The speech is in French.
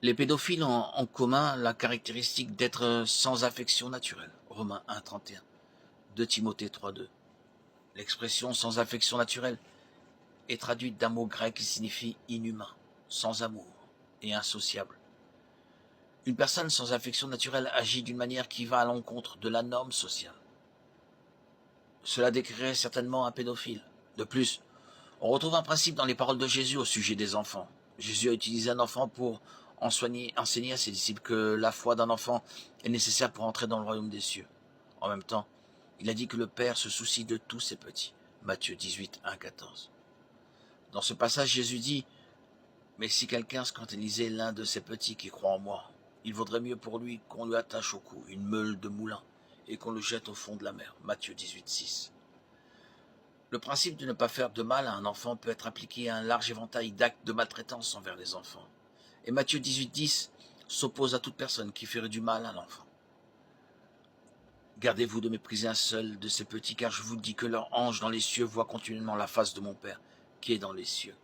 Les pédophiles ont en commun la caractéristique d'être sans affection naturelle. Romains 1, 31. 2 Timothée 3, 2. L'expression sans affection naturelle est traduite d'un mot grec qui signifie inhumain, sans amour et insociable. Une personne sans affection naturelle agit d'une manière qui va à l'encontre de la norme sociale. Cela décrirait certainement un pédophile. De plus, on retrouve un principe dans les paroles de Jésus au sujet des enfants. Jésus a utilisé un enfant pour enseigner à ses disciples que la foi d'un enfant est nécessaire pour entrer dans le royaume des cieux. En même temps, il a dit que le Père se soucie de tous ses petits. Matthieu 18, 1, 14. Dans ce passage, Jésus dit « Mais si quelqu'un scandalisait l'un de ces petits qui croient en moi, il vaudrait mieux pour lui qu'on lui attache au cou une meule de moulin et qu'on le jette au fond de la mer. » Matthieu 18, 6. Le principe de ne pas faire de mal à un enfant peut être appliqué à un large éventail d'actes de maltraitance envers les enfants. Et Matthieu 18, 10 s'oppose à toute personne qui ferait du mal à l'enfant. Gardez-vous de mépriser un seul de ces petits, car je vous dis que leur ange dans les cieux voit continuellement la face de mon Père qui est dans les cieux.